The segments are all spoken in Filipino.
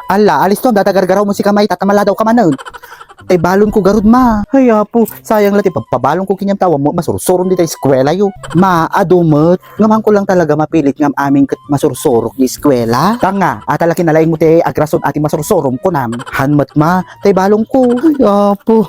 Ala, alis to, datagargaraw mo si kamay, tatamala daw ka manon. Tay balon ko garud ma. Ay apo, sayang lati pagpabalon ko kinyam tawa mo masursuron di tay eskwela yo. Ma, adumet, ngaman ko lang talaga mapilit ngam aming masursurok di eskwela. Tanga, atalaki na laing mo tay agrason ati masursurom ko nam. Hanmat ma, tay balon ko. Ay apo.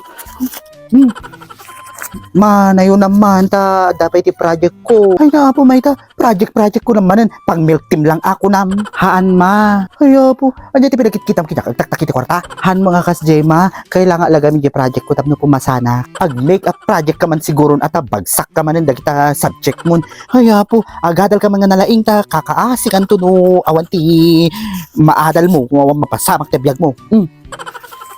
Ma, na yun naman, dapat i-project ko. Ay na po, may project ko naman, pang milk team lang ako nam. Haan ma. Ay po, anya ti pinagkit-kitam kita, taktakiti kwarta. Han mga kasjay ma, kailangan alagamin di project ko tapno pumasana. Pag make up project ka man siguro at bagsak ka man kita subject mo. Ay po, agadal ka mga nalaing ta, kakaasik ang tuno, awanti, maadal mo, mapasamak tebiyag mo.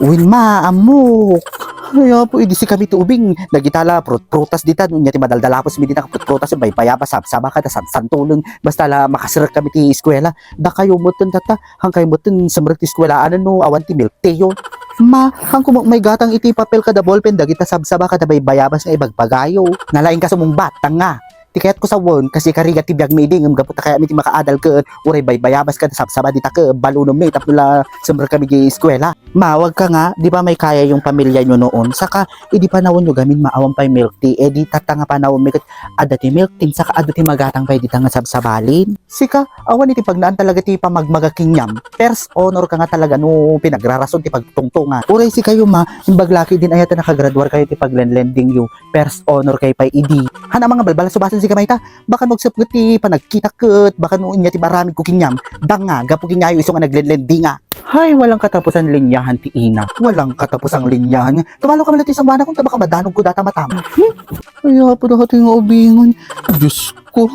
Win ma, amok. Ay po, idi si kami tubing. Nagitala, protas dita. Nunya ti madaldalapos mi dita protas bay payapa sabsaba ka ta santulon. Basta la makasirak kami ti eskwela. Da kayo moten tata. Hang kayo moten samrek ti eskwela no awan ti milk tea yo. Ma, hang kumok may gatang iti papel kada ballpen dagita sabsaba ka ta bay bayabas nga ibagpagayo. Nalaing ka sumong batang nga. Tikayat ko sa won kasi kariga ti biag meeting gapot kaya mi ti makaadal ke uray bay bayabas ka sabsaba dita ke balunom mi tapno la sumber kami gi eskwela. Mawag ka nga, di ba may kaya yung pamilya nyo noon? Saka idi panawon nyo gamin maawang pay milk tea edi tatanga panawon mi ket ada ti milk tea saka ada ti magatang pay dita nga sabsabalin. Sika awan iti pagnaan talaga ti pamagmagakinyam. First honor ka nga talaga no pinagrarason ti pagtungtunga. Uray si kayo ma, imbaglaki din ayata nakagraduar kayo ti paglenlending yo. First honor kay pay idi. Hana mga balbala subasan si kamay ta, baka magsapot ti panagkita ket, baka no inya ti marami ko kinyam. Danga gapo kinyayo iso nga naglendlending nga. Hay, walang katapusan linyahan ti ina. Walang katapusang linyahan. Tumalo ka malati sa mana kung baka madanog ko data matama. Ay, po na kating ubingan. Diyos ko.